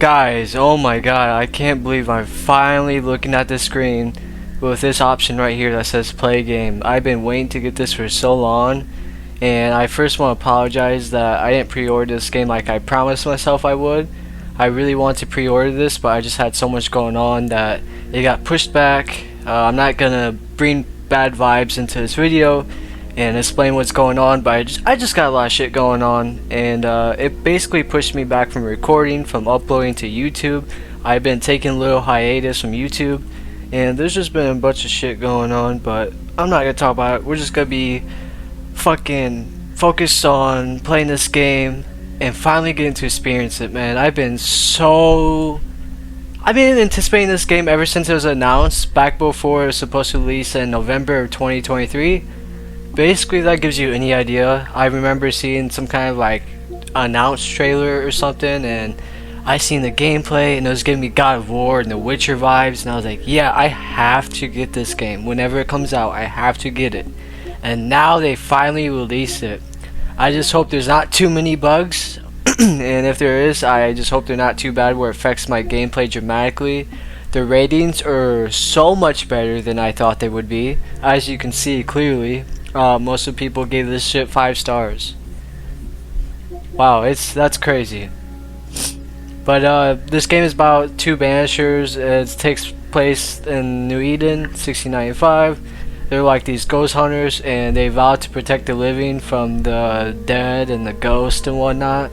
Guys, oh my god, I can't believe I'm finally looking at this screen with this option right here that says play game. I've been waiting to get this for so long, and I first want to apologize that I didn't pre-order this game like I promised myself I would. I really want to pre-order this, but I just had so much going on that it got pushed back. I'm not gonna bring bad vibes into this video and explain what's going on, but I just got a lot of shit going on, and it basically pushed me back from recording, from uploading to YouTube. I've been taking a little hiatus from YouTube, and there's just been a bunch of shit going on, but I'm not gonna talk about it. We're just gonna be fucking focused on playing this game and finally getting to experience it, man. I've been anticipating this game ever since it was announced back before it was supposed to release in November of 2023. Basically, that gives you any idea. I remember seeing some kind of like announced trailer or something, and I seen the gameplay, and it was giving me God of War and The Witcher vibes, and I was like, yeah, I have to get this game. Whenever it comes out, I have to get it. And now they finally released it. I just hope there's not too many bugs, and if there is, I just hope they're not too bad where it affects my gameplay dramatically. The ratings are so much better than I thought they would be, as you can see clearly. Most of the people gave this shit 5 stars. Wow, that's crazy. But this game is about 2 Banishers. It takes place in New Eden, 1695. They're like these ghost hunters, and they vow to protect the living from the dead and the ghost and whatnot.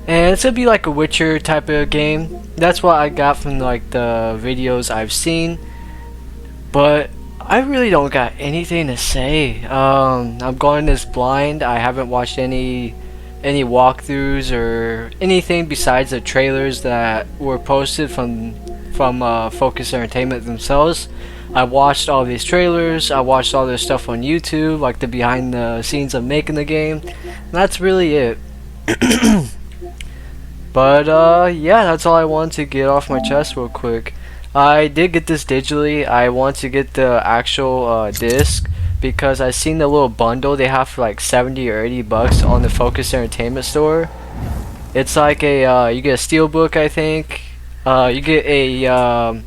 And it's gonna be like a Witcher type of game. That's what I got from like the videos I've seen. But I really don't got anything to say. I'm going this blind. I haven't watched any walkthroughs or anything besides the trailers that were posted from Focus Entertainment themselves. I watched all these trailers. I watched all their stuff on YouTube, like the behind the scenes of making the game. And that's really it. But yeah, that's all I wanted to get off my chest real quick. I did get this digitally. I want to get the actual disc because I seen the little bundle they have for like 70 or 80 bucks on the Focus Entertainment store. It's like a you get a steelbook, I think. You get a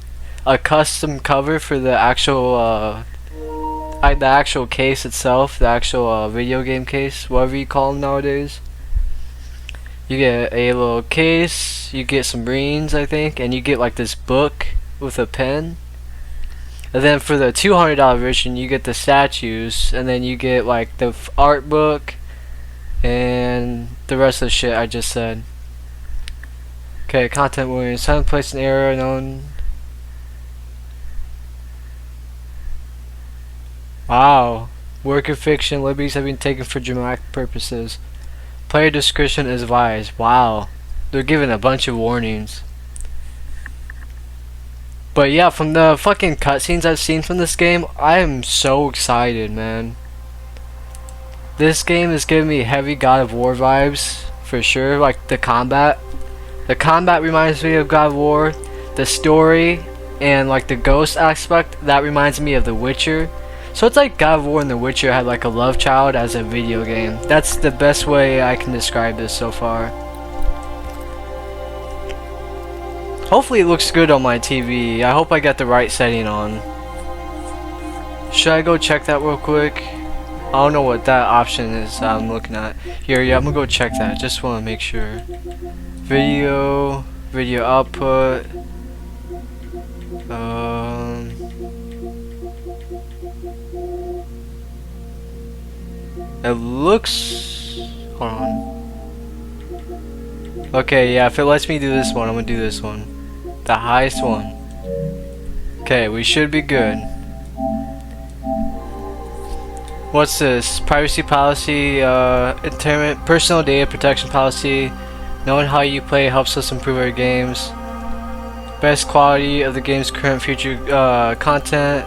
custom cover for the actual case itself, the actual video game case, whatever you call them nowadays. You get a little case, you get some rings, I think, and you get like this book with a pen. And then for the $200 version, you get the statues, and then you get like the art book and the rest of the shit I just said. Okay, content warning. Time, place, and error known. Wow. Work of fiction. Liberties have been taken for dramatic purposes. Player discretion is advised. Wow. They're giving a bunch of warnings. But yeah, from the fucking cutscenes I've seen from this game, I am so excited, man. This game is giving me heavy God of War vibes, for sure. Like the combat. The combat reminds me of God of War. The story and like the ghost aspect, that reminds me of The Witcher. So it's like God of War and The Witcher had like a love child as a video game. That's the best way I can describe this so far. Hopefully it looks good on my TV. I hope I got the right setting on. Should I go check that real quick? I don't know what that option is I'm looking at. Here, yeah, I'm gonna go check that. Just want to make sure. Video output. It looks... Hold on. Okay, yeah, if it lets me do this one, I'm gonna do this one. The highest one. Okay, we should be good. What's this? Privacy policy, internet, personal data protection policy. Knowing how you play helps us improve our games. Best quality of the game's current future content.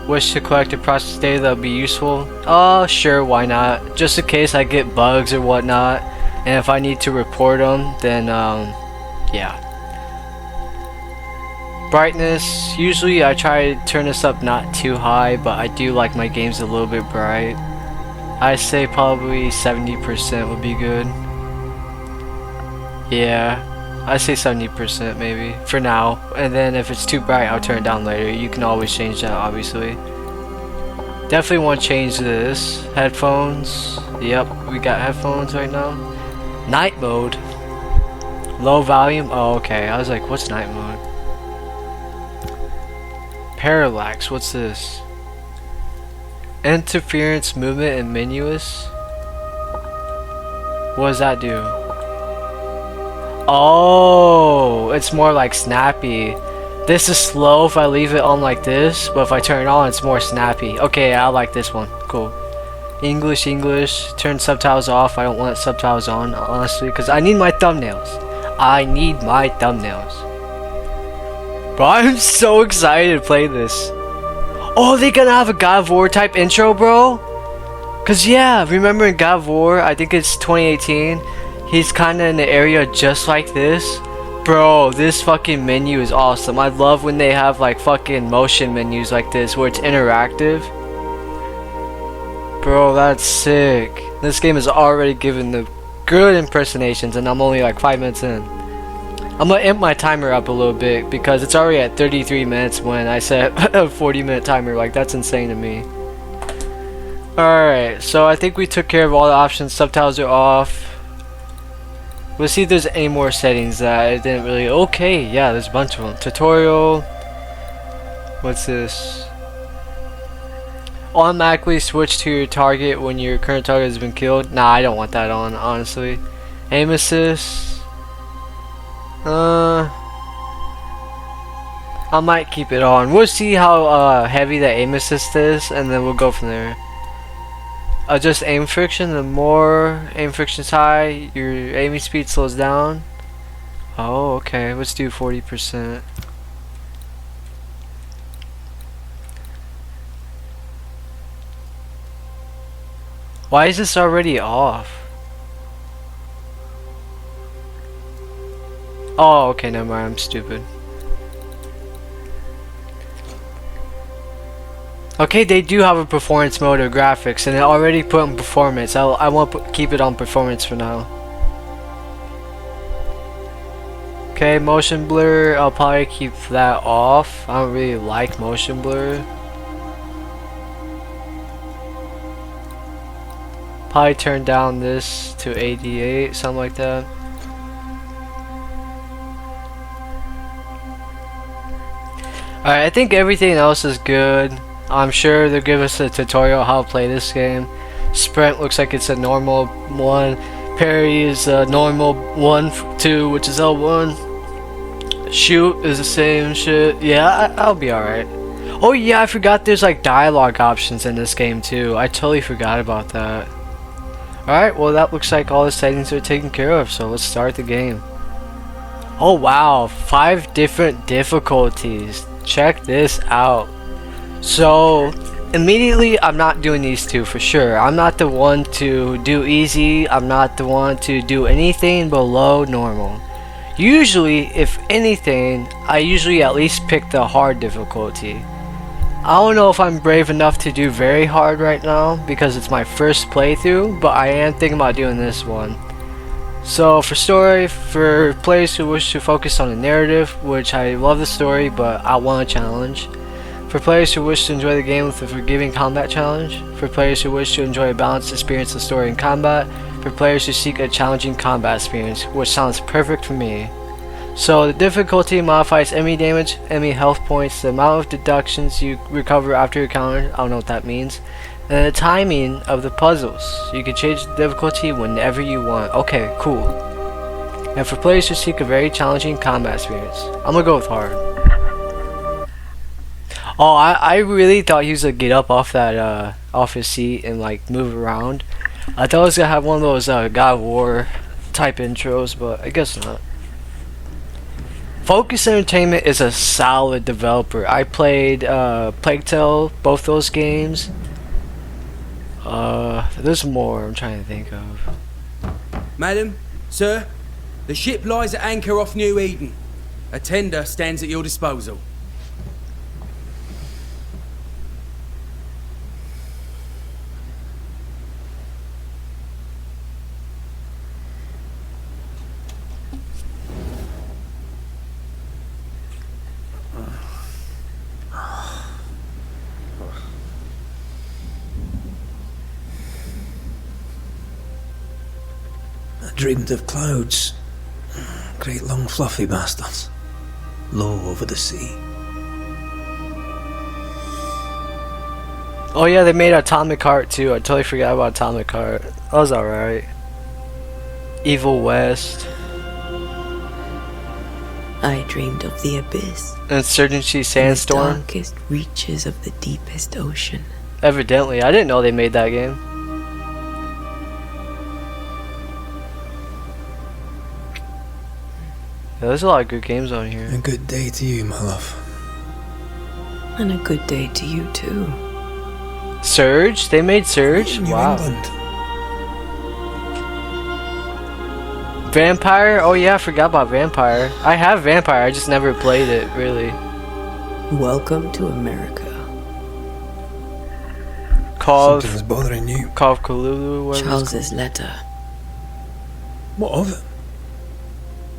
Wish to collect and process data that would be useful. Sure, why not? Just in case I get bugs or whatnot, and if I need to report them, then yeah. Brightness, usually I try to turn this up not too high, but I do like my games a little bit bright. I say probably 70% would be good. Yeah. I say 70% maybe for now, and then if it's too bright I'll turn it down later. You can always change that, obviously. Definitely want to change this. Headphones. Yep, we got headphones right now. Night mode. Low volume. Oh, okay. I was like, what's night mode? Parallax. What's this? Interference, movement, and menuous. What does that do? Oh, it's more like snappy. This is slow if I leave it on like this, but if I turn it on, it's more snappy. Okay, I like this one. Cool. English, English. Turn subtitles off. I don't want subtitles on, honestly, because I need my thumbnails. I need my thumbnails. Bro, I'm so excited to play this. Oh, they gonna have a God of War type intro, bro? Cause yeah, remember in God of War, I think it's 2018, he's kinda in the area just like this. Bro, this fucking menu is awesome. I love when they have like fucking motion menus like this where it's interactive. Bro, that's sick. This game is already giving the good impersonations and I'm only like 5 minutes in. I'm gonna amp my timer up a little bit because it's already at 33 minutes when I set a 40-minute timer. Like, that's insane to me. Alright, so I think we took care of all the options. Subtitles are off. We'll see if there's any more settings that I didn't really... Okay, yeah, there's a bunch of them. Tutorial. What's this? Automatically switch to your target when your current target has been killed. Nah, I don't want that on, honestly. Aim assist. I might keep it on. We'll see how heavy the aim assist is, and then we'll go from there. Adjust aim friction. The more aim friction is high, your aiming speed slows down. Oh, okay. Let's do 40%. Why is this already off? Oh, okay, never mind. I'm stupid. Okay, they do have a performance mode of graphics, and it already put on performance. I want to keep it on performance for now. Okay, motion blur. I'll probably keep that off. I don't really like motion blur. Probably turn down this to 88, something like that. Alright, I think everything else is good. I'm sure they'll give us a tutorial how to play this game. Sprint looks like it's a normal one. Parry is a normal 1, 2, which is L1. Shoot is the same shit. Yeah, I'll be alright. Oh yeah, I forgot there's like dialogue options in this game too. I totally forgot about that. Alright, well that looks like all the settings are taken care of, so let's start the game. Oh wow, 5 different difficulties. Check this out. So immediately I'm not doing these two for sure. I'm not the one to do easy. I'm not the one to do anything below normal. Usually, if anything, I usually at least pick the hard difficulty. I don't know if I'm brave enough to do very hard right now because it's my first playthrough, but I am thinking about doing this one. So for story, for players who wish to focus on the narrative, which I love the story but I want a challenge. For players who wish to enjoy the game with a forgiving combat challenge. For players who wish to enjoy a balanced experience of story and combat. For players who seek a challenging combat experience, which sounds perfect for me. So the difficulty modifies enemy damage, enemy health points, the amount of deductions you recover after your encounter, I don't know what that means, and the timing of the puzzles. You can change the difficulty whenever you want. Okay, cool. And for players who seek a very challenging combat experience, I'm gonna go with hard. Oh, I really thought he was gonna get up off that off his seat and like move around. I thought I was gonna have one of those God of War type intros, but I guess not. Focus Entertainment is a solid developer. I played Plague Tale, both those games. There's more I'm trying to think of. Madam, sir, the ship lies at anchor off New Eden. A tender stands at your disposal. dreamed of clouds. Great long fluffy bastards. Low over the sea. Oh yeah, they made Atomic Heart too. I totally forgot about Atomic Heart. That was alright. Evil West. I dreamed of the abyss. Insurgency The Sandstorm. darkest reaches of the deepest ocean. Evidently, I didn't know they made that game. Yeah, there's a lot of good games on here. A good day to you, my love. And a good day to you too. Surge? They made Surge? New Wow. England. Vampire? Oh yeah, I forgot about Vampire. I have Vampire, I just never played it, really. Welcome to America. Call Something was bothering you. of Cthulhu, what is it? Charles's letter. What of it?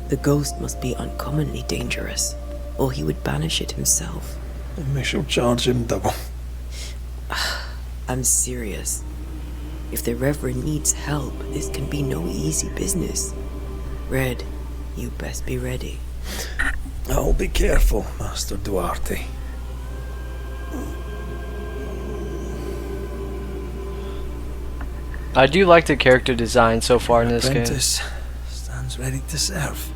The ghost must be uncommonly dangerous, or he would banish it himself. And we shall charge him double. I'm serious. If the Reverend needs help, this can be no easy business. Red, you best be ready. I'll be careful, Master Duarte. I do like the character design so far in this game. Apprentice stands ready to serve.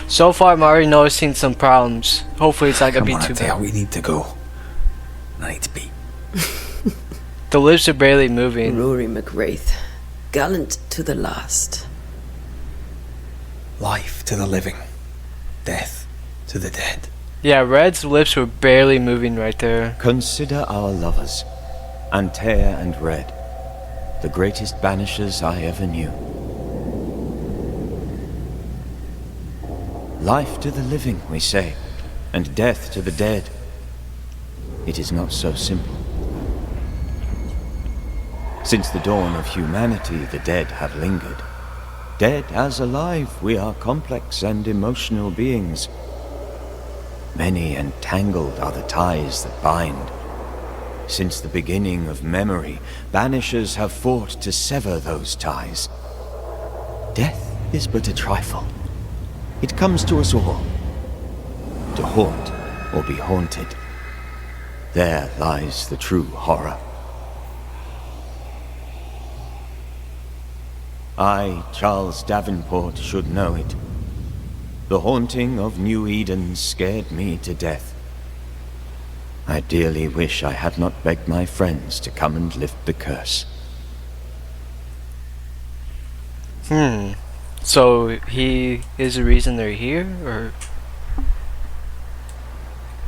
So far, I'm already noticing some problems. Hopefully, it's not gonna Come be on, too Attila, bad. we need to go. Night beat. The lips are barely moving. Rory McWraith, gallant to the last. Life to the living. Death to the dead. Yeah, Red's lips were barely moving right there. Consider our lovers, Antea and Red, the greatest banishers I ever knew. Life to the living, we say, and death to the dead. It is not so simple. Since the dawn of humanity, the dead have lingered. Dead as alive, we are complex and emotional beings. Many and tangled are the ties that bind. Since the beginning of memory, banishers have fought to sever those ties. Death is but a trifle. It comes to us all. To haunt or be haunted. There lies the true horror. I, Charles Davenport, should know it. The haunting of New Eden scared me to death. I dearly wish I had not begged my friends to come and lift the curse. So he is the reason they're here, or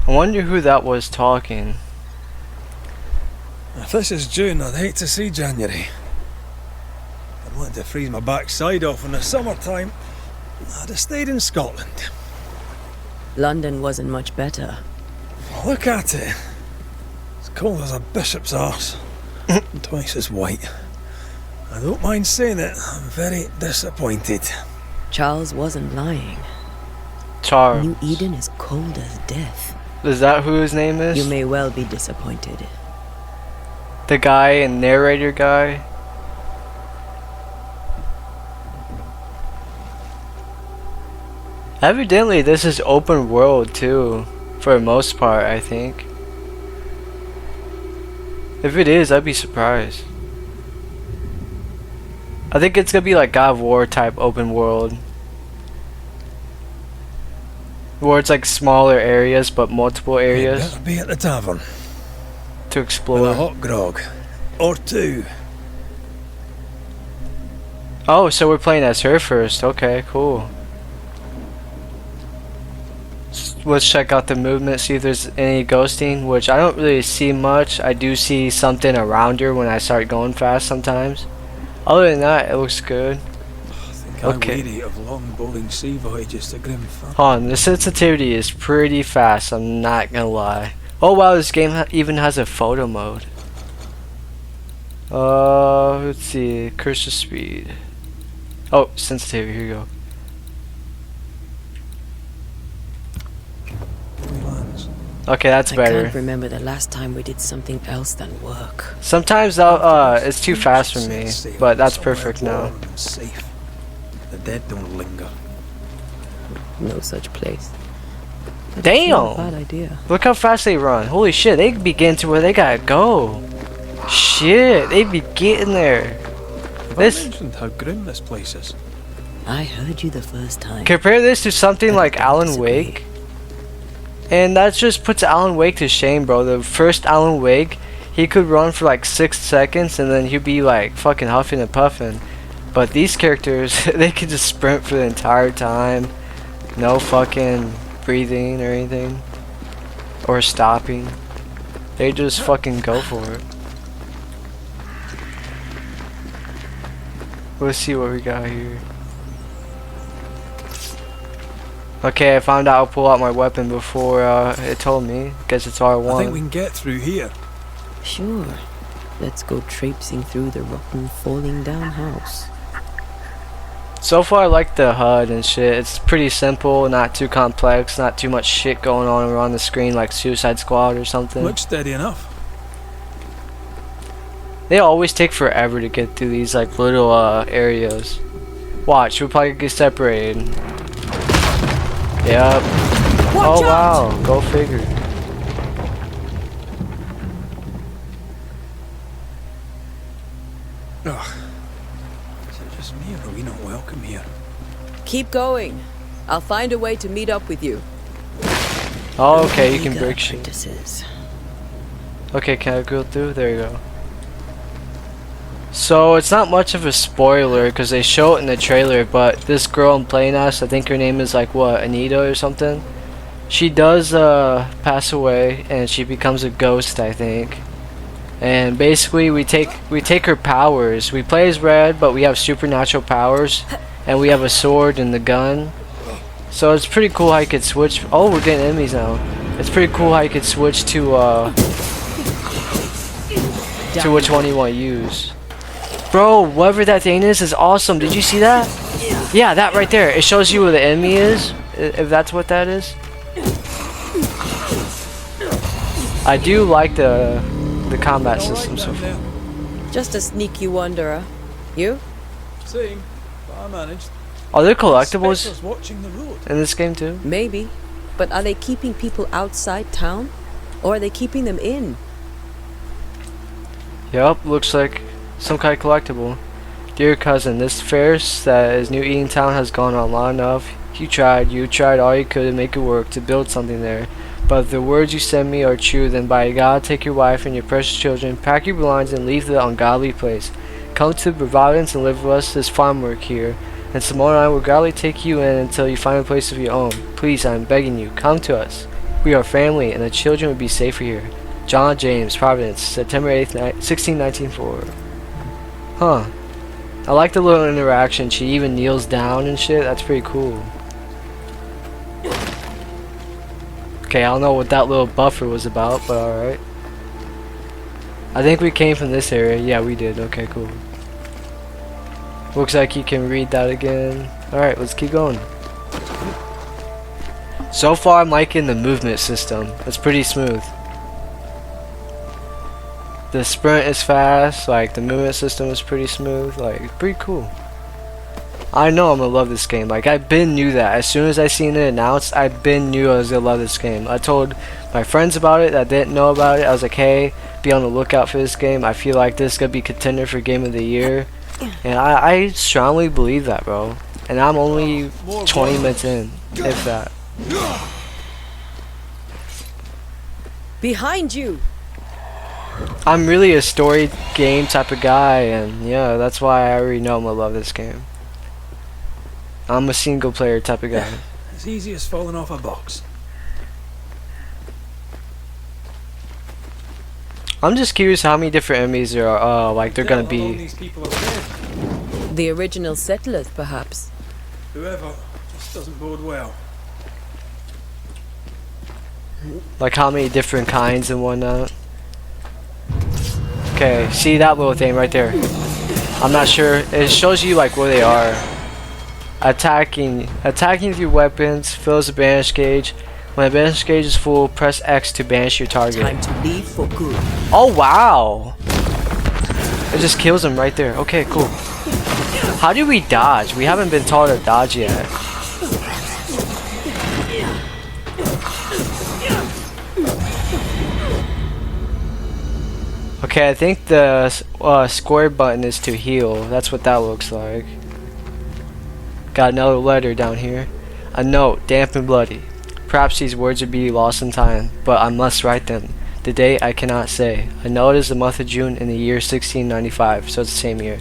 I wonder who that was talking. If this is June, I'd hate to see January. I'd want to freeze my backside off in the summertime. I'd have stayed in Scotland. London wasn't much better. Look at it. It's cold as a bishop's arse. And twice as white. I don't mind saying it, I'm very disappointed. Charles wasn't lying. Charles. New Eden is cold as death. Is that who his name is? You may well be disappointed. The guy and narrator guy? Evidently, this is open world too, for the most part, I think. If it is, I'd be surprised. I think it's gonna be like God of War type open world. Where it's like smaller areas, but multiple You'd areas better be at the tavern. to With a explore. hot grog. Or two. Oh, so we're playing as her first. Okay, cool. Let's check out the movement, see if there's any ghosting, which I don't really see much. I do see something around her when I start going fast sometimes. Other than that, it looks good. I think Okay. I'm weary of long, boring sea voyages to Grimford. Hold on, the sensitivity is pretty fast, I'm not gonna lie. Oh wow, this game even has a photo mode. Let's see, cursor speed. Oh, sensitivity, here you go. Okay, that's I better. can't remember the last time we did something else than work. Sometimes it's too fast for me, but that's perfect now. Safe. The dead don't linger. No such place. But it's not a bad Damn! idea. Look how fast they run. Holy shit, they be getting to where they gotta go. Shit, they be getting there. Have I mentioned how grim this place is? I heard you the first time. Compare this to something I like don't Alan disagree. Wake. And that just puts Alan Wake to shame, bro. The first Alan Wake, he could run for like 6 seconds and then he'd be like fucking huffing and puffing. But these characters, they could just sprint for the entire time. No fucking breathing or anything. Or stopping. They just fucking go for it. Let's see what we got here. Okay, I found out I'll pull out my weapon before it told me. Guess it's all I I want. think we can get through here. Sure. Let's go traipsing through the rotten, falling down house. So far I like the HUD and shit. It's pretty simple, not too complex, not too much shit going on around the screen like Suicide Squad or something. Looks steady enough. They always take forever to get through these like little areas. Watch, we'll probably get separated. Yep. Oh wow, go figure. Ugh. Is it just me or are we not welcome here? Keep going. I'll find a way to meet up with you. Oh, okay, you can Eager break shit. apprentices. Okay, can I go through? There you go. So it's not much of a spoiler because they show it in the trailer, but this girl I'm playing as, I think her name is like what, Anita or something. She does pass away and she becomes a ghost, I think. And basically we take her powers. We play as Red, but we have supernatural powers, and we have a sword and the gun. So it's pretty cool how you could switch. Oh, we're getting enemies now. It's pretty cool how you could switch to which one you want to use. Bro, whatever that thing is awesome. Did you see that? Yeah, that right there. It shows you where the enemy is, if that's what that is. I do like the combat system so far. Just a sneaky wanderer. You? Same, but I managed. Are there collectibles Spectres watching the road. in this game too? Maybe. But are they keeping people outside town? Or are they keeping them in? Yup, looks like some kind of collectible. Dear cousin, this fairest that is New Edentown has gone on long enough. You tried all you could to make it work, to build something there. But if the words you send me are true, then by God, take your wife and your precious children, pack your belongings and leave the ungodly place. Come to Providence and live with us this farm work here. And Simone and I will gladly take you in until you find a place of your own. Please, I am begging you, come to us. We are family, and the children will be safer here. John James, Providence, September 8th, 16194. Huh. I like the little interaction. She even kneels down and shit. That's pretty cool. Okay, I don't know what that little buffer was about, but alright. I think we came from this area. Yeah, we did. Okay, cool. Looks like you can read that again. Alright, let's keep going. So far, I'm liking the movement system. It's pretty smooth. The sprint is fast, like the movement system is pretty smooth, like it's pretty cool. I know I'm gonna love this game. Like I knew that. As soon as I seen it announced, I knew I was gonna love this game. I told my friends about it that didn't know about it. I was like, hey, be on the lookout for this game. I feel like this is gonna be contender for Game of the Year. And I strongly believe that, bro. And I'm only 20 minutes in, if that. Behind you! I'm really a story game type of guy, and yeah, that's why I already know I'm gonna love this game. I'm a single player type of guy. As easy as falling off a box. I'm just curious how many different enemies there are, like they're gonna How long be. these people are dead. The original settlers, perhaps. Whoever, this doesn't bode well. Like how many different kinds and whatnot. Okay, see that little thing right there. I'm not sure. It shows you like where they are. Attacking with your weapons fills the banish gauge. When the banish gauge is full, press X to banish your target. Time to leave for good. Oh wow! It just kills him right there. Okay, cool. How do we dodge? We haven't been taught to dodge yet. Okay, I think the square button is to heal. That's what that looks like. Got another letter down here. A note, damp and bloody. Perhaps these words would be lost in time, but I must write them. The date I cannot say. I know it is the month of June in the year 1695, so it's the same year.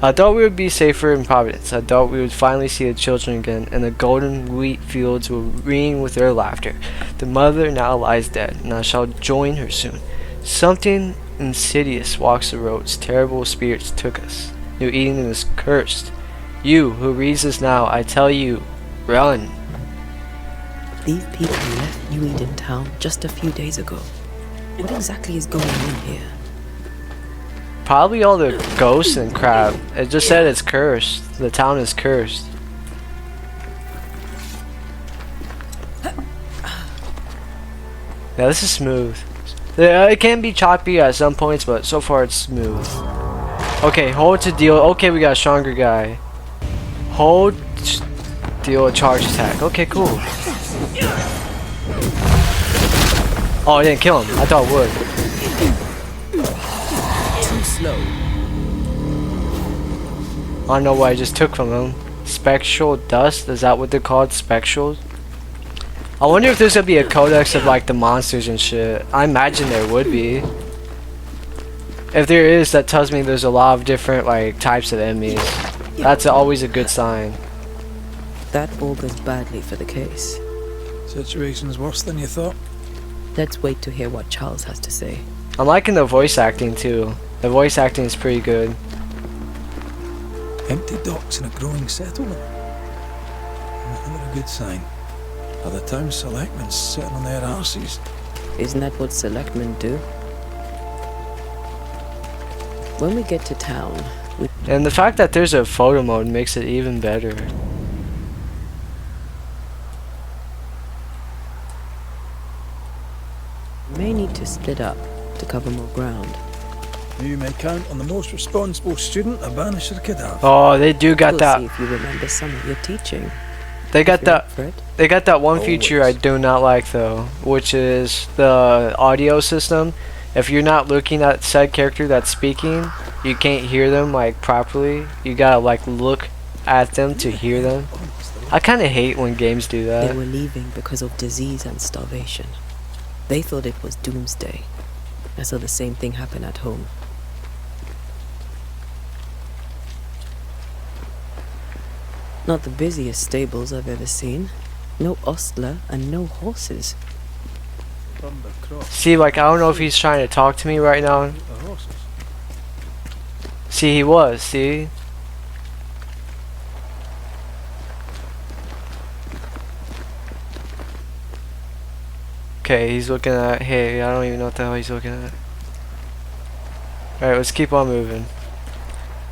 I thought we would be safer in Providence. I thought we would finally see the children again, and the golden wheat fields will ring with their laughter. The mother now lies dead, and I shall join her soon. Something insidious walks the roads. Terrible spirits took us. New Eden is cursed. You who reads this now, I tell you, run. These people left New Eden town just a few days ago. What exactly is going on here? Probably all the ghosts and crap. It just said it's cursed. The town is cursed. Yeah, this is smooth. Yeah, it can be choppy at some points, but so far it's smooth. Okay, hold to deal. Okay, we got a stronger guy. Hold, deal a charge attack. Okay, cool. Oh, I didn't kill him. I thought it would. Too slow. I don't know what I just took from him. Spectral dust? Is that what they're called? Spectrals? I wonder if there's gonna be a codex of like the monsters and shit. I imagine there would be. If there is, that tells me there's a lot of different like types of enemies. That's always a good sign. That augurs badly for the case. Situation's worse than you thought. Let's wait to hear what Charles has to say. I'm liking the voice acting too. The voice acting is pretty good. Empty docks in a growing settlement. Never a good sign. Are the town selectmen sitting on their arses? Isn't that what selectmen do? When we get to town, we And the fact that there's a photo mode makes it even better. may need to split up to cover more ground. You may count on the most responsible student a Banisher could have. Oh, they do got We'll that. see if you remember some of your teaching. They got If you're that. up for it. They got that one feature I do not like though, which is the audio system. If you're not looking at said character that's speaking, you can't hear them like properly. You gotta like look at them to hear them. I kind of hate when games do They that. were leaving because of disease and starvation. They thought it was doomsday. I saw the same thing happen at home. Not the busiest stables I've ever seen. No ostler and no horses. See, like I don't know if he's trying to talk to me right now. The horses. See, he was. See. Okay, he's looking at. Hey, I don't even know what the hell he's looking at. Alright, let's keep on moving.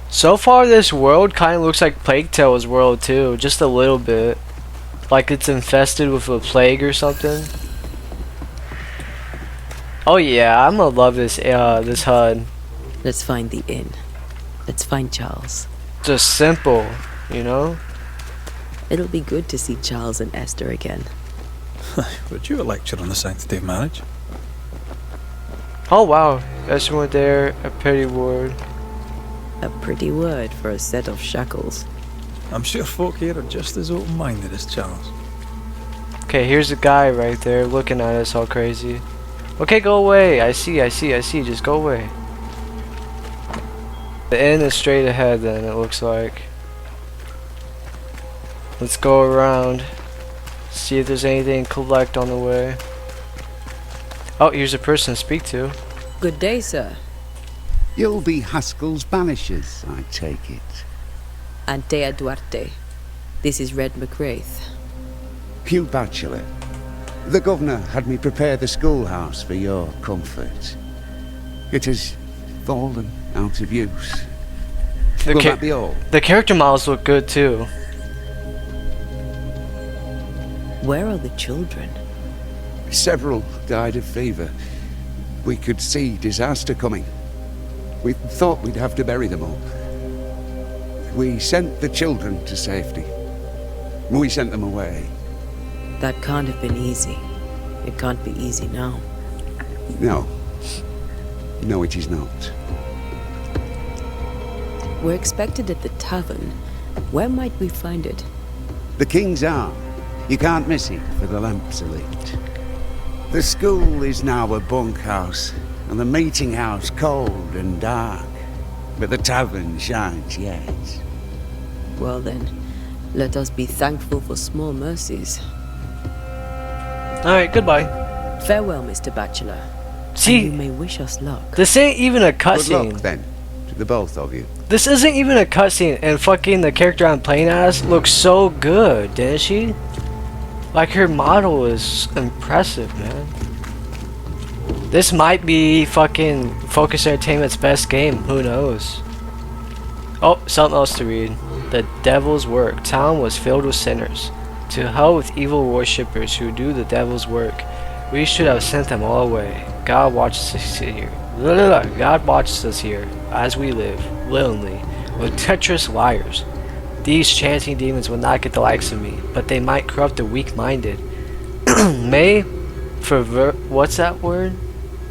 So far, this world kind of looks like Plague Tale's world too, just a little bit. Like it's infested with a plague or something. Oh yeah, I'm gonna love this this HUD. Let's find the inn. Let's find Charles. Just simple, you know? It'll be good to see Charles and Esther again. Would you a lecture on the sanctity of marriage? Oh wow, Esther went there, a pretty word. A pretty word for a set of shackles. I'm sure folk here are just as open-minded as Charles. Okay, here's a guy right there looking at us all crazy. Okay, go away. I see. Just go away. The inn is straight ahead then, it looks like. Let's go around. See if there's anything to collect on the way. Oh, here's a person to speak to. Good day, sir. You'll be Haskell's Banishers, I take it. Antea Duarte. This is Red McWraith. Hugh Batchelor. The governor had me prepare the schoolhouse for your comfort. It has fallen out of use. Will that be all? The character models look good too. Where are the children? Several died of fever. We could see disaster coming. We thought we'd have to bury them all. we sent the children to safety. We sent them away. That can't have been easy. It can't be easy now. No. No, it is not. We're expected at the tavern. Where might we find it? The King's Arm. You can't miss it, for the lamps are lit. The school is now a bunkhouse, and the meeting house cold and dark. But the tavern shines yet. Well then, let us be thankful for small mercies. Alright, goodbye. Farewell, Mr. Bachelor. See, And you may wish us luck. this ain't even a Good luck, cutscene. then, to the both of you. This isn't even a cutscene, and fucking the character I'm playing as looks so good, didn't she? Like, her model is impressive, man. This might be fucking Focus Entertainment's best game, who knows? Oh, something else to read. The devil's work. Town was filled with sinners. To hell with evil worshippers who do the devil's work. We should have sent them all away. God watches us here. God watches us here, as we live, willingly, with treacherous liars. These chanting demons will not get the likes of me, but they might corrupt the weak-minded. May, what's that word?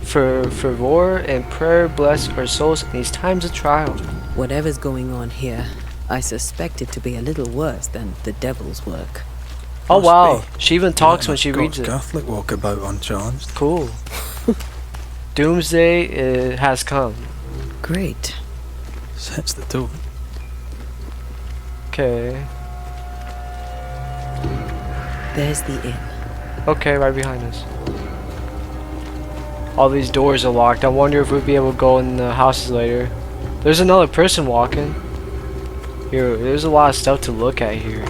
For fervor and prayer bless our souls in these times of trial. Whatever's going on here, I suspect it to be a little worse than the devil's work. Oh Must wow, be. she even talks when Letting she a reads Scots it. Catholic walkabout unchallenged. Cool. Doomsday has come. Great. Sets the tone. Okay. There's the inn. Okay, right behind us. All these doors are locked. I wonder if we'll be able to go in the houses later. There's another person walking. Here, there's a lot of stuff to look at here.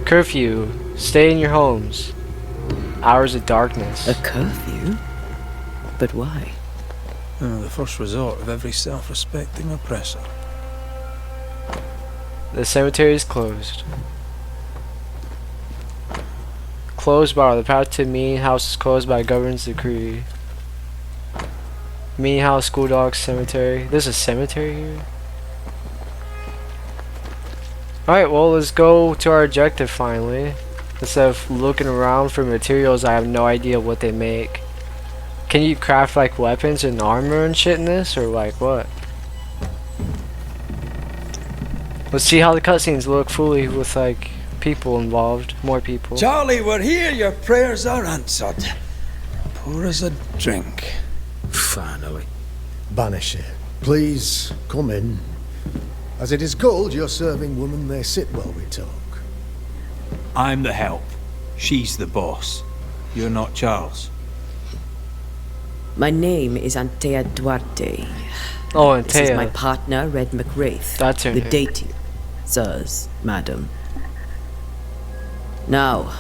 Curfew. Stay in your homes. Hours of darkness. A curfew? But why? The first resort of every self-respecting oppressor. The cemetery is closed. Closed bar. The path to meeting house is closed by government's decree. Meeting house, school dogs, cemetery. There's a cemetery here? Alright, well, let's go to our objective finally. Instead of looking around for materials, I have no idea what they make. Can you craft like weapons and armor and shit in this, or like what? Let's see how the cutscenes look fully with like people involved, more people. Charlie, we're here. Your prayers are answered. Pour us a drink. Finally. Banisher, please come in. As it is called, your serving woman may sit while we talk. I'm the help. She's the boss. You're not Charles. My name is Antea Duarte. Oh, and This is Taya. my partner, Red McWraith. That's her The name. dating, sirs, madam. Now,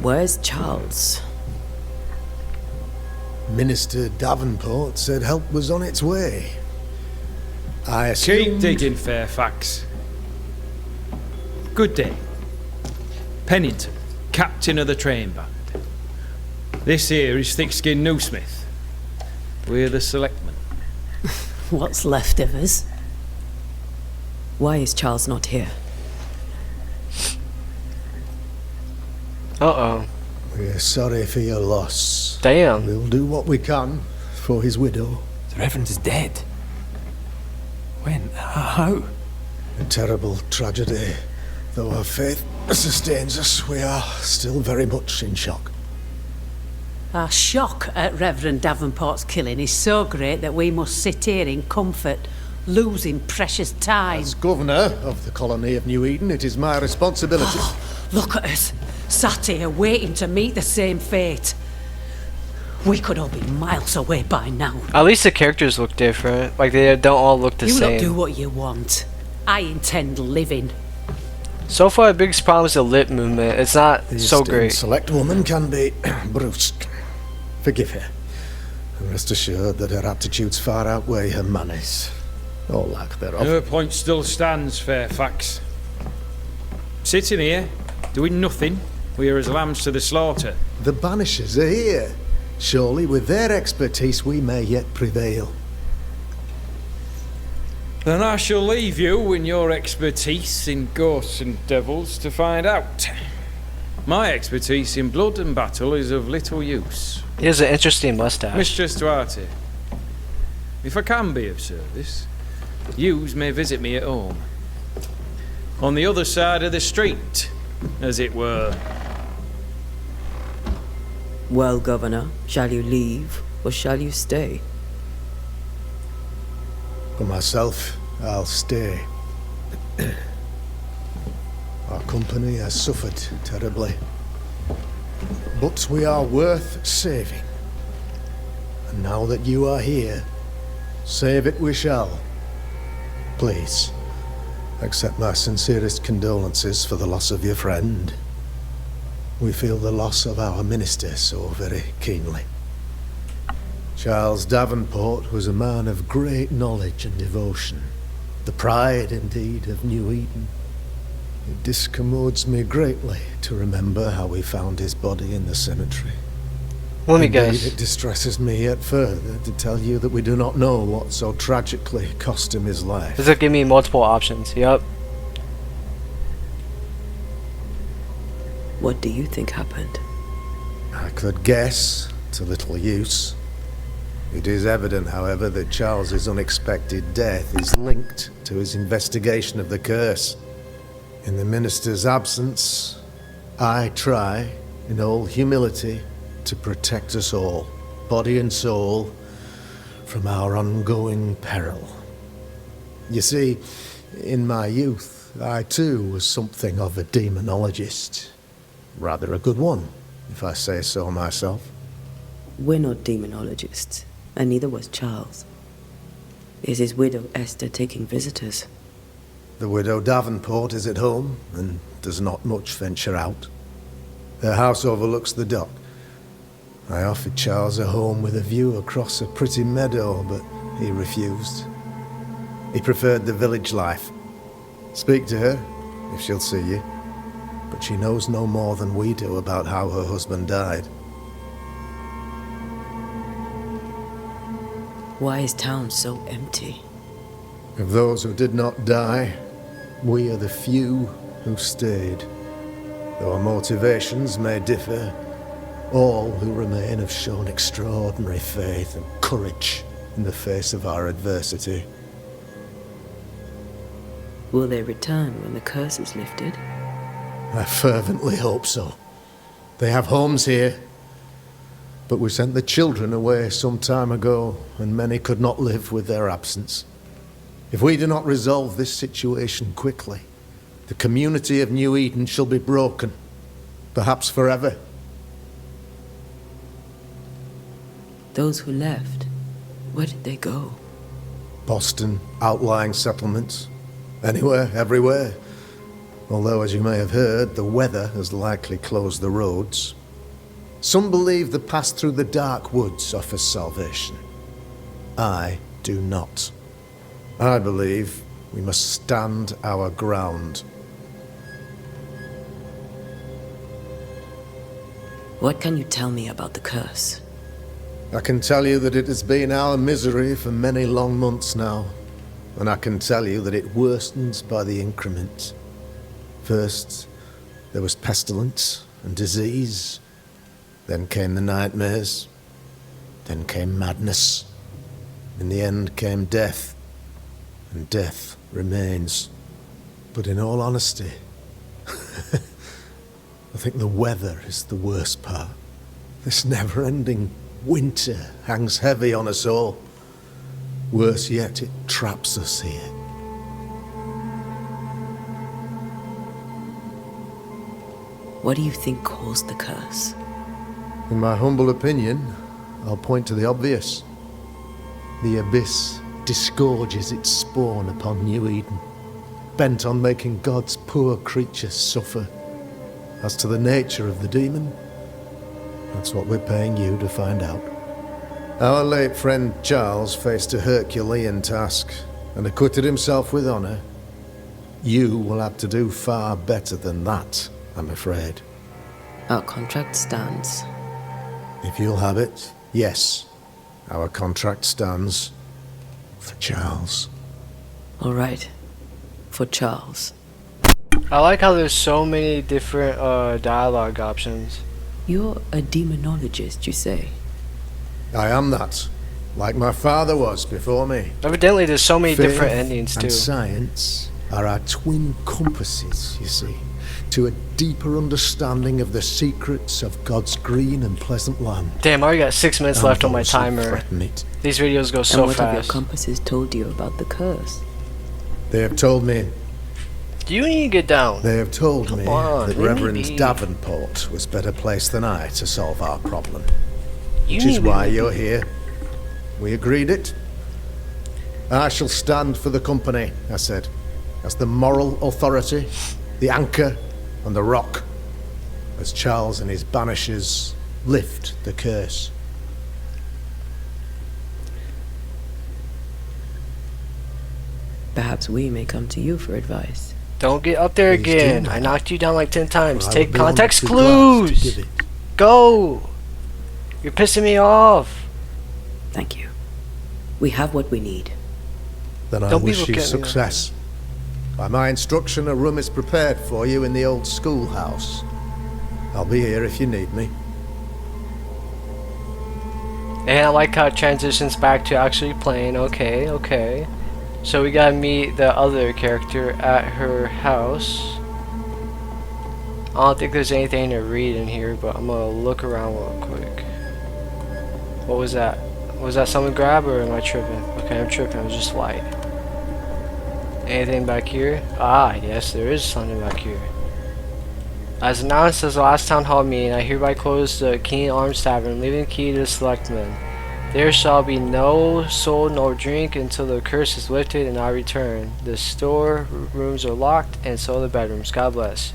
where's Charles? Minister Davenport said help was on its way. I Keep assumed... digging, Fairfax. Good day. Pennington, captain of the train band. This here is Thick-Skinned Newsmith. We're the selectmen. What's left of us? Why is Charles not here? Uh-oh. We're sorry for your loss. Damn. We'll do what we can for his widow. The Reverend is dead. When? How? A terrible tragedy. Though our faith sustains us, we are still very much in shock. Our shock at Reverend Davenport's killing is so great that we must sit here in comfort, losing precious time. As governor of the colony of New Eden, it is my responsibility... Look at us, sat here waiting to meet the same fate. We could all be miles away by now. At least the characters look different. Like they don't all look the You same. lot do what you want. I intend living. So far, the biggest problem is the lip movement. It's not The so esteemed great. select woman can be brusque. Forgive her. And rest assured that her aptitudes far outweigh her manners. Or lack thereof. Her point still stands, Fairfax. Sitting here, doing nothing, we are as lambs to the slaughter. The Banishers are here. Surely with their expertise we may yet prevail. Then I shall leave you and your expertise in ghosts and devils to find out. My expertise in blood and battle is of little use. He has an interesting mustache. Mistress Duarte, if I can be of service, yous may visit me at home. On the other side of the street, as it were. Well, Governor, shall you leave or shall you stay? For myself, I'll stay. Our company has suffered terribly. But we are worth saving. And now that you are here, save it we shall. Please, accept my sincerest condolences for the loss of your friend. We feel the loss of our minister so very keenly. Charles Davenport was a man of great knowledge and devotion. The pride, indeed, of New Eden. It discommodes me greatly to remember how we found his body in the cemetery. Let me Indeed, guess. it distresses me yet further to tell you that we do not know what so tragically cost him his life. Does it give me multiple options? Yep. What do you think happened? I could guess, to little use. It is evident, however, that Charles's unexpected death is linked to his investigation of the curse. In the minister's absence, I try, in all humility, to protect us all, body and soul, from our ongoing peril. You see, in my youth, I too was something of a demonologist. Rather a good one, if I say so myself. We're not demonologists, and neither was Charles. Is his widow Esther taking visitors? The widow Davenport is at home, and does not much venture out. Her house overlooks the dock. I offered Charles a home with a view across a pretty meadow, but he refused. He preferred the village life. Speak to her, if she'll see you. But she knows no more than we do about how her husband died. Why is town so empty? Of those who did not die, we are the few who stayed. Though our motivations may differ, all who remain have shown extraordinary faith and courage in the face of our adversity. Will they return when the curse is lifted? I fervently hope so. They have homes here. But we sent the children away some time ago, and many could not live with their absence. If we do not resolve this situation quickly, the community of New Eden shall be broken, perhaps forever. Those who left, where did they go? Boston, outlying settlements. Anywhere, everywhere. Although, as you may have heard, the weather has likely closed the roads. Some believe the path through the dark woods offers salvation. I do not. I believe we must stand our ground. What can you tell me about the curse? I can tell you that it has been our misery for many long months now, and I can tell you that it worsens by the increment. First, there was pestilence and disease. Then came the nightmares. Then came madness. In the end came death. And death remains. But in all honesty, I think the weather is the worst part. This never-ending winter hangs heavy on us all. Worse yet, it traps us here. What do you think caused the curse? In my humble opinion, I'll point to the obvious. The abyss disgorges its spawn upon New Eden, bent on making God's poor creatures suffer. As to the nature of the demon, that's what we're paying you to find out. Our late friend Charles faced a Herculean task and acquitted himself with honor. You will have to do far better than that, I'm afraid. Our contract stands. If you'll have it, yes. Our contract stands for Charles. All right. For Charles. I like how there's so many different dialogue options. You're a demonologist, you say? I am that. Like my father was before me. Evidently, there's so many Faith different endings too. and science are our twin compasses, you see, to a deeper understanding of the secrets of God's green and pleasant land. Damn, I already got 6 minutes left on my those who timer. threaten it. These videos go so and what have your fast. compasses told you about the curse? They have told me. You need to get down. They have told me on, that let me Reverend be. Davenport was better placed than I to solve our problem. You Which is need why to- you're here. We agreed it. I shall stand for the company, I said, as the moral authority, the anchor, and the rock, as Charles and his banishers lift the curse. Perhaps we may come to you for advice. Don't get up there Please do, again. madam. I knocked you down like 10 times. For I Take would be only context too glad to clues. give it. Go. You're pissing me off. Thank you. We have what we need. Then I Don't be wish looking you at me like success. By my instruction, a room is prepared for you in the old schoolhouse. I'll be here if you need me. And I like how it transitions back to actually playing. Okay, okay. So we gotta meet the other character at her house. I don't think there's anything to read in here, but I'm gonna look around real quick. What was that? Was that someone grab or am I tripping? Okay, I'm tripping. It was just light. Anything back here? Ah, yes, there is something back here. As announced as the last town hall meeting, I hereby close the Keen Arms Tavern, leaving the key to the selectmen. There shall be no sold nor drink until the curse is lifted and I return. The store rooms are locked, and so are the bedrooms. God bless.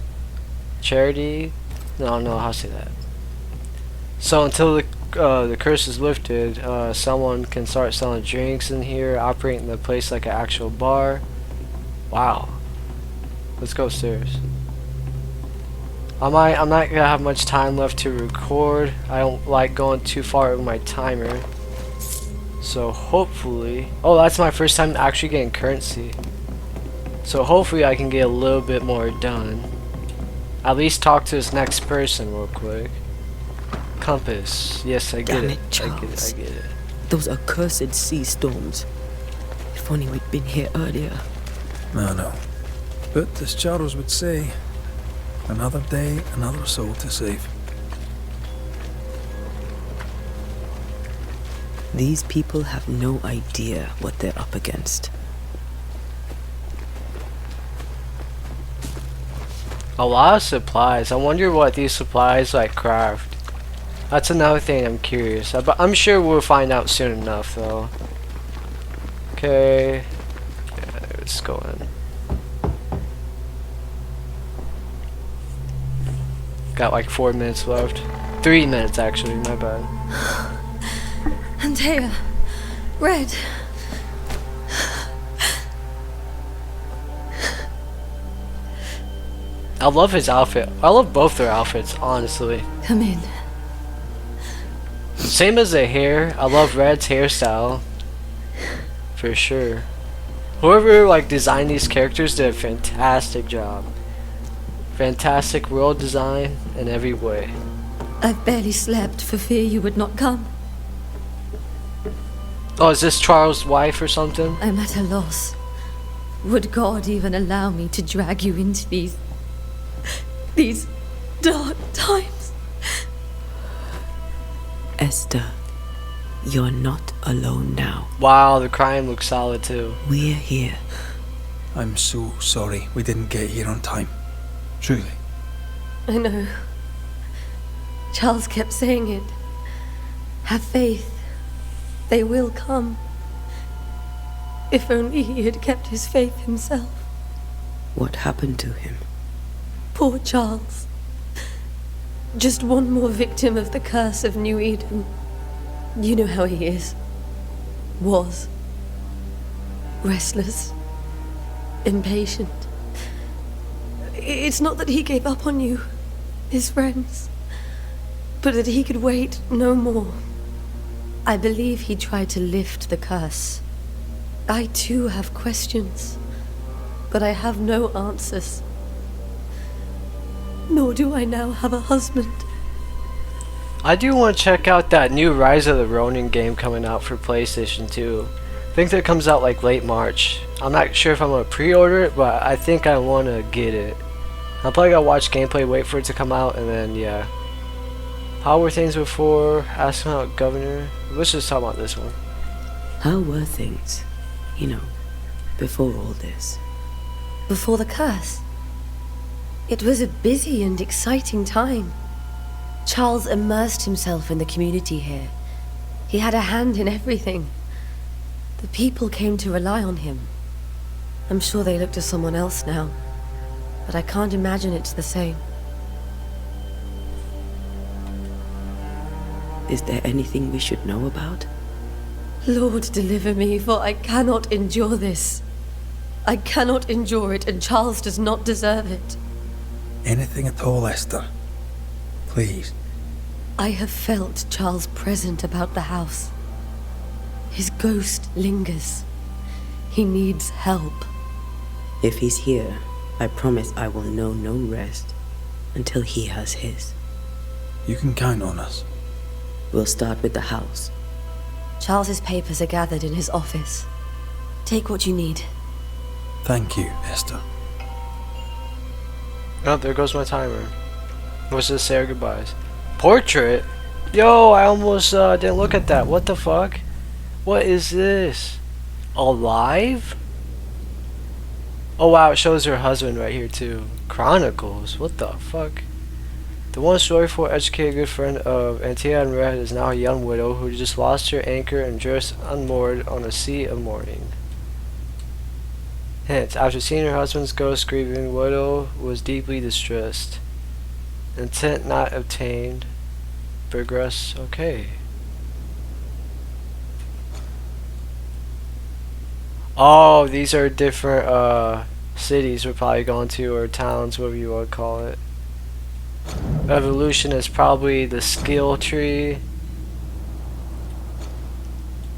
Charity? No, how to say that. So until the curse is lifted, someone can start selling drinks in here, operating the place like an actual bar. Wow. Let's go upstairs. I'm not gonna have much time left to record. I don't like going too far over my timer. So hopefully, oh, that's my first time actually getting currency. So hopefully I can get a little bit more done. At least talk to this next person real quick. Compass. Yes, I get Damn it. it, Charles. I get it. Those accursed sea storms. If only we'd been here earlier. No. But as Charles would say, another day, another soul to save. These people have no idea what they're up against. A lot of supplies. I wonder what these supplies like craft. That's another thing I'm curious about. I'm sure we'll find out soon enough though. Okay. Yeah, let's go in. Got like 4 minutes left. 3 minutes actually, my bad. Antea, Red. I love his outfit. I love both their outfits, honestly. Come in. Same as the hair. I love Red's hairstyle. For sure. Whoever like designed these characters did a fantastic job. Fantastic world design in every way. I've barely slept for fear you would not come. Oh, is this Charles' wife or something? I'm at a loss. Would God even allow me to drag you into these dark times? Esther, you're not alone now. Wow, the crime looks solid too. We're here. I'm so sorry we didn't get here on time. Truly. I know. Charles kept saying it. Have faith. They will come. If only he had kept his faith himself. What happened to him? Poor Charles. Just one more victim of the curse of New Eden. You know how he is. Was. Restless. Impatient. It's not that he gave up on you, his friends, but that he could wait no more. I believe he tried to lift the curse, I too have questions, but I have no answers. Nor do I now have a husband. I do want to check out that new Rise of the Ronin game coming out for PlayStation 2. I think that comes out like late March. I'm not sure if I'm going to pre-order it, but I think I want to get it. I'm probably going to watch gameplay, wait for it to come out, and then, yeah. How were things before? Asking about Governor. Let's just talk about this one. How were things, before all this? Before the curse. It was a busy and exciting time. Charles immersed himself in the community here. He had a hand in everything. The people came to rely on him. I'm sure they look to someone else now, but I can't imagine it's the same. Is there anything we should know about? Lord, deliver me, for I cannot endure this. I cannot endure it, and Charles does not deserve it. Anything at all, Esther. Please. I have felt Charles present about the house. His ghost lingers. He needs help. If he's here, I promise I will know no rest until he has his. You can count on us. We'll start with the house. Charles's papers are gathered in his office. Take what you need. Thank you, Esther. Oh, there goes my timer. Let's just say our goodbyes. Portrait? Yo, I almost didn't look at that. What the fuck? What is this? Alive? Oh wow, it shows her husband right here too. Chronicles? What the fuck? The once joyful, educated good friend of Antia and Red is now a young widow who just lost her anchor and drifts unmoored on a sea of mourning. Hint, after seeing her husband's ghost, grieving widow was deeply distressed. Intent not obtained. Progress okay. Oh, these are different cities we're probably going to, or towns, whatever you want to call it. Evolution is probably the skill tree.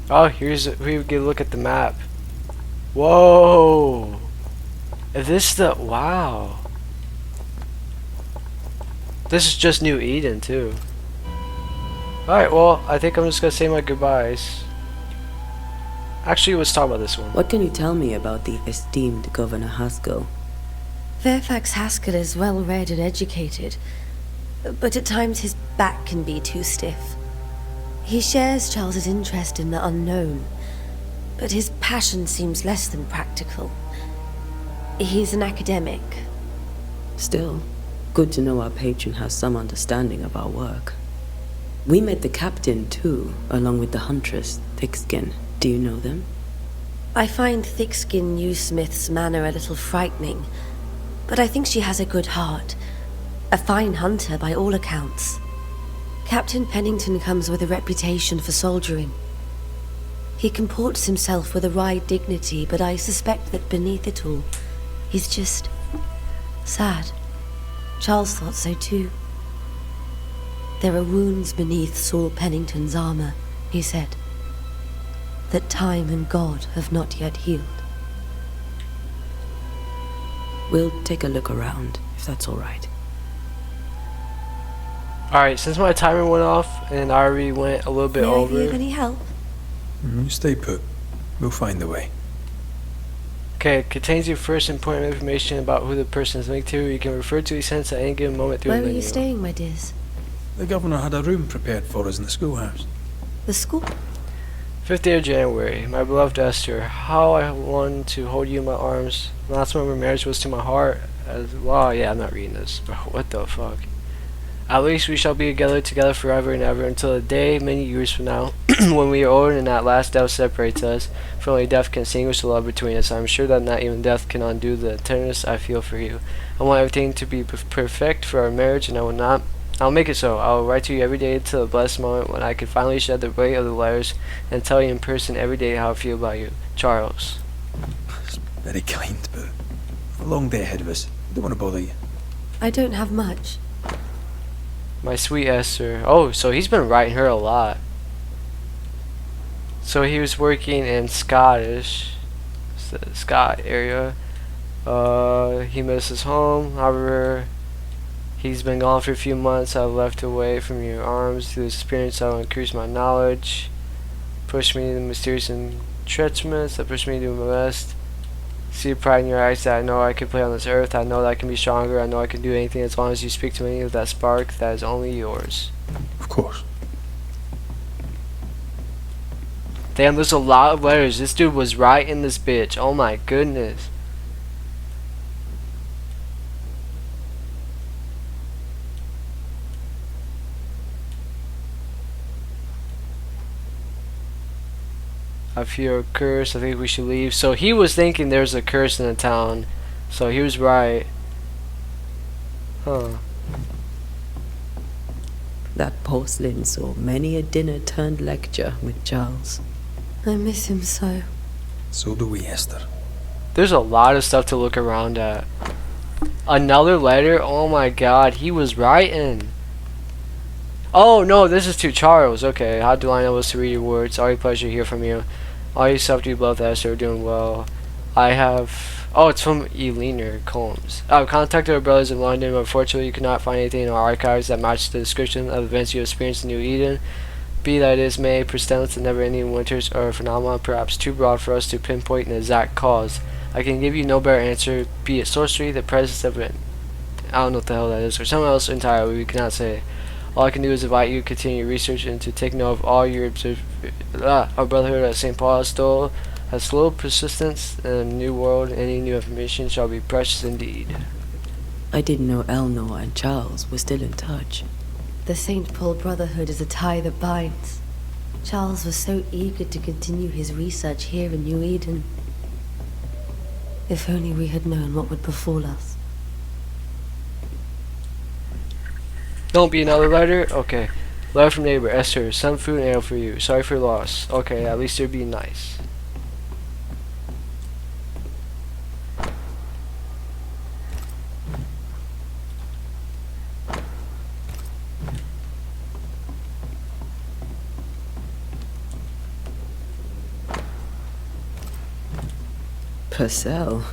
Oh, we get a look at the map. Whoa! If this is the wow. This is just New Eden too. Alright, well, I think I'm just gonna say my goodbyes. Actually, let's talk about this one. What can you tell me about the esteemed Governor Haskell? Fairfax Haskell is well read and educated, but at times his back can be too stiff. He shares Charles's interest in the unknown, but his passion seems less than practical. He's an academic. Still, good to know our patron has some understanding of our work. We met the captain too, along with the huntress, Thickskin. Do you know them? I find Thickskin Newsmith's manner a little frightening, but I think she has a good heart. A fine hunter by all accounts. Captain Pennington comes with a reputation for soldiering. He comports himself with a wry dignity, but I suspect that beneath it all, he's just sad. Charles thought so too. There are wounds beneath Saul Pennington's armor, he said, that time and God have not yet healed. We'll take a look around, if that's all right. Alright, since my timer went off and I already went a little bit over. May I be of any help? Stay put. We'll find a way. Okay, it contains your first important information about who the person is linked to. You can refer to these hints at any given moment through Where the were menu. you staying, my dears? The governor had a room prepared for us in the schoolhouse. The school? 5th day of January. My beloved Esther, how I wanted to hold you in my arms. The last moment of marriage was to my heart. Wow, yeah, I'm not reading this. Bro, what the fuck? At least we shall be together forever and ever until a day, many years from now, when we are old and at last death separates us. For only death can extinguish the love between us. I'm sure that not even death can undo the tenderness I feel for you. I want everything to be perfect for our marriage, and I'll make it so. I'll write to you every day until the blessed moment when I can finally shed the weight of the letters and tell you in person every day how I feel about you. Charles. It's very kind, but a long day ahead of us. Don't want to bother you. I don't have much. My sweet Esther. Oh, so he's been writing her a lot. So he was working in Scottish. It's the Scott area. He misses home. However, he's been gone for a few months. I've left away from your arms. Through this experience, I will increase my knowledge. Push me to the mysterious entrenchments that push me to my best. See the pride in your eyes that I know I can play on this earth. I know that I can be stronger. I know I can do anything as long as you speak to me with that spark that is only yours. Of course. Damn, there's a lot of letters. This dude was right in this bitch. Oh my goodness. I fear a curse. I think we should leave. So he was thinking there's a curse in the town. So he was right. Huh. That porcelain saw many a dinner turned lecture with Charles. I miss him so. So do we, Esther. There's a lot of stuff to look around at. Another letter? Oh my god, he was writing. Oh no, this is to Charles. Okay, how do I know what's to read your words? Always a pleasure to hear from you. All you self do both Esther are doing well. I have... Oh, it's from Elena Combs. I've contacted our brothers in London, but unfortunately you cannot find anything in our archives that matches the description of events you experienced in New Eden. Be that as may, pestilence and never-ending winters are a phenomenon perhaps too broad for us to pinpoint an exact cause. I can give you no better answer, be it sorcery, the presence of it, I don't know what the hell that is, or something else entirely we cannot say. All I can do is invite you to continue research and to take note of all your our brotherhood at St. Paul still has slow persistence in a new world. Any new information shall be precious indeed. I didn't know Eleanor and Charles were still in touch. The St. Paul Brotherhood is a tie that binds. Charles was so eager to continue his research here in New Eden. If only we had known what would befall us. Don't be another letter? Okay. Letter from neighbor. Esther, some food and ale for you. Sorry for your loss. Okay, at least it'd be nice. Purcell,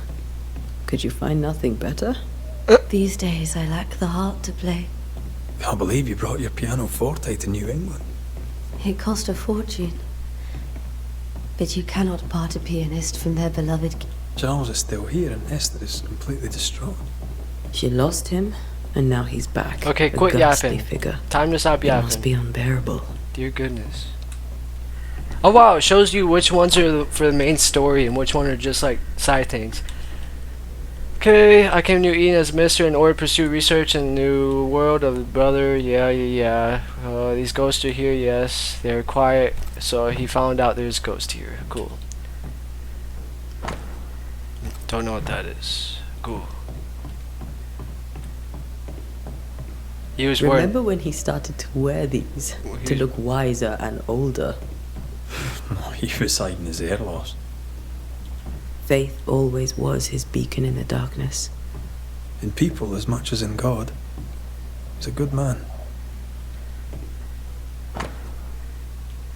could you find nothing better? These days I lack the heart to play. Can't believe you brought your pianoforte to New England. It cost a fortune. But you cannot part a pianist from their beloved... Charles is still here and Esther is completely distraught. She lost him, and now he's back. Okay, a quit ghastly yapping. Figure. Time to stop It yapping. must be unbearable. Dear goodness. Oh wow, it shows you which ones are for the main story and which one are just like side things. Okay, I came to New Eden as a minister in order to pursue research in the new world of the brother. Yeah. These ghosts are here, yes. They're quiet, so he found out there's ghosts here. Cool. Don't know what that is. Cool. He was Remember when he started to wear these to look wiser and older? He was hiding his hair loss. Faith always was his beacon in the darkness. In people as much as in God. He's a good man.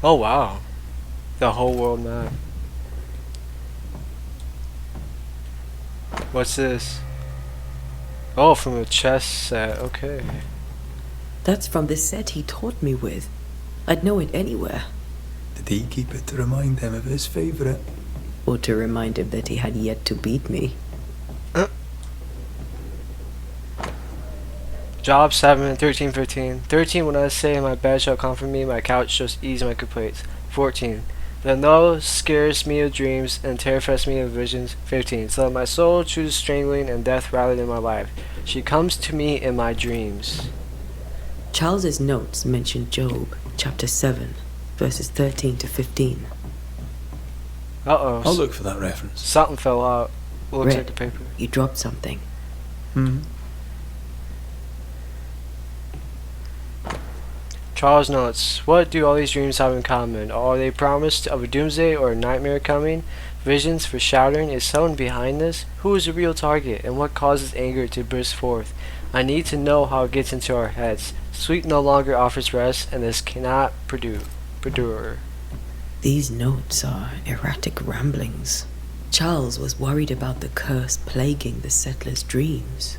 Oh wow. The whole world map. What's this? Oh, from a chess set. Okay. That's from the set he taught me with. I'd know it anywhere. Did he keep it to remind him of his favourite? Or to remind him that he had yet to beat me. Job 7, 13, 15. 13, when I say my bed shall comfort me, my couch shall ease my complaints. 14. The no scares me of dreams and terrifies me of visions. 15. So that my soul chooses strangling and death rather than my life. She comes to me in my dreams. Charles's notes mention Job, chapter 7, verses 13 to 15. Uh-oh. I'll look for that reference. Something fell out. Looks Red, like the paper. You dropped something. Charles notes, what do all these dreams have in common? Are they promised of a doomsday or a nightmare coming? Visions foreshadowing? Is someone behind this? Who is the real target? And what causes anger to burst forth? I need to know how it gets into our heads. Sleep no longer offers rest, and this cannot perdure. These notes are erratic ramblings. Charles was worried about the curse plaguing the settlers' dreams.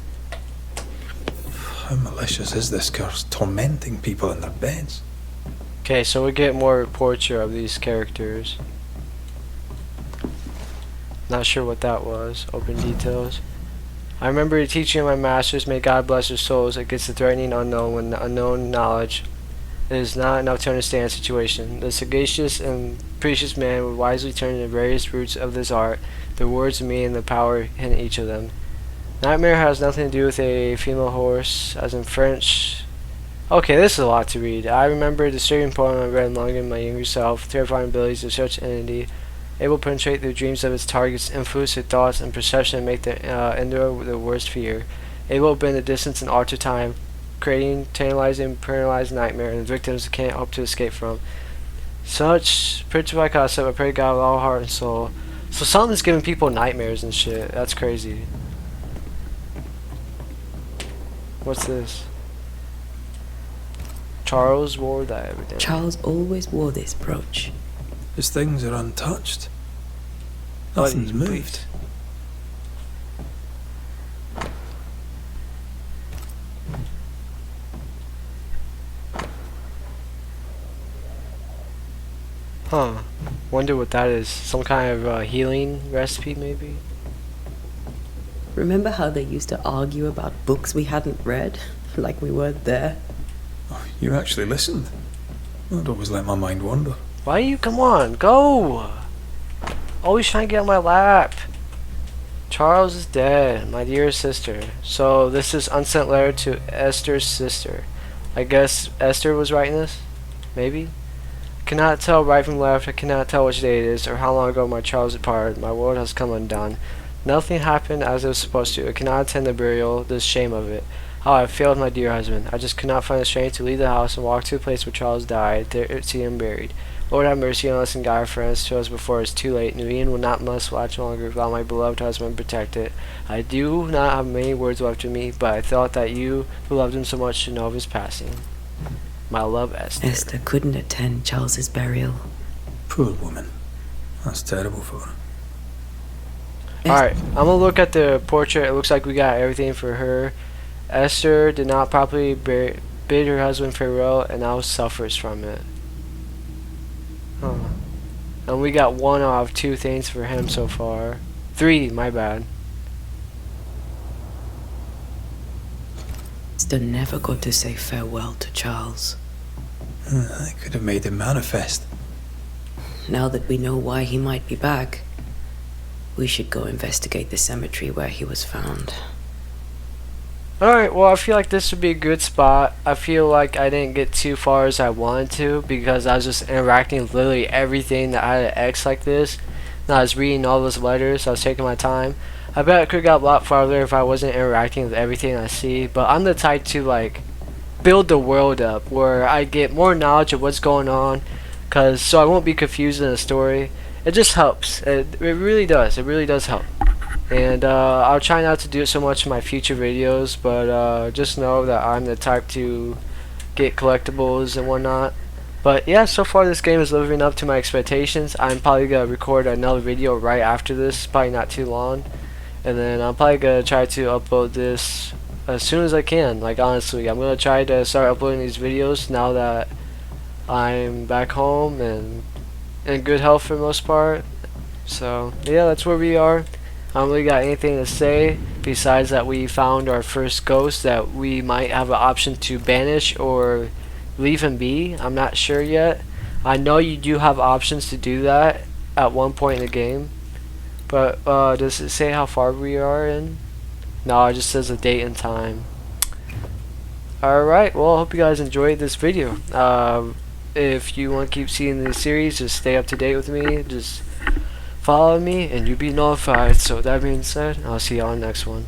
How malicious is this curse, tormenting people in their beds? Okay, so we get more portrait of these characters. Not sure what that was. Open details. I remember the teaching of my masters, may God bless their souls, against the threatening unknown when the unknown knowledge is not enough to understand the situation. The sagacious and precious man would wisely turn to the various roots of this art, the words of meaning and the power in each of them. Nightmare has nothing to do with a female horse, as in French. Okay, this is a lot to read. I remember the disturbing poem I read long in my younger self, terrifying abilities of such entity, able to penetrate the dreams of its targets, influence their thoughts and perception, and make them endure the worst fear, able to bend the distance and alter time, creating tantalizing, paralyzed nightmare, and the victims can't hope to escape from. Such petrified concept, I pray to God with all heart and soul. So something's giving people nightmares and shit. That's crazy. What's this? Charles wore that every day. Charles always wore this brooch. His things are untouched. But Nothing's moved. Huh. Wonder what that is. Some kind of healing recipe, maybe? Remember how they used to argue about books we hadn't read? Like we weren't there? Oh, you actually listened. I'd always let my mind wander. Why you? Come on, go! Always trying to get on my lap. Charles is dead, my dear sister. So this is unsent letter to Esther's sister. I guess Esther was writing this? Maybe? I cannot tell right from left. I cannot tell which day it is or how long ago my Charles departed. My world has come undone. Nothing happened as it was supposed to. I cannot attend the burial, the shame of it. How I have failed my dear husband. I just could not find the strength to leave the house and walk to the place where Charles died, there to see him buried. Lord have mercy on us and guide our friends to us before it is too late. Nubian will not must watch longer without my beloved husband protected. I do not have many words left in me, but I thought that you, who loved him so much, should know of his passing. My love, Esther. Esther couldn't attend Charles's burial. Poor woman. That's terrible for her. Alright, I'm gonna look at the portrait. It looks like we got everything for her. Esther did not properly bid her husband farewell and now suffers from it. Huh. And we got 1 out of 2 things for him so far. 3, my bad. Esther never got to say farewell to Charles. I could have made him manifest. Now that we know why he might be back, we should go investigate the cemetery where he was found. Alright, well I feel like this would be a good spot. I feel like I didn't get too far as I wanted to because I was just interacting with literally everything that had an X like this. And I was reading all those letters, I was taking my time. I bet I could have got a lot farther if I wasn't interacting with everything I see, but I'm the type to like build the world up where I get more knowledge of what's going on, so I won't be confused in the story. It just helps. It really does. It really does help. And I'll try not to do it so much in my future videos, but just know that I'm the type to get collectibles and whatnot. But yeah, so far this game is living up to my expectations. I'm probably going to record another video right after this, probably not too long. And then I'm probably going to try to upload this as soon as I can. Like honestly, I'm going to try to start uploading these videos now that I'm back home and in good health for the most part. So yeah, that's where we are. I don't really got anything to say besides that we found our first ghost that we might have an option to banish or leave him be. I'm not sure yet. I know you do have options to do that at one point in the game, but does it say how far we are in? No, it just says a date and time. Alright, well I hope you guys enjoyed this video. If you want to keep seeing this series, just stay up to date with me. Just follow me and you'll be notified. So with that being said, I'll see you on the next one.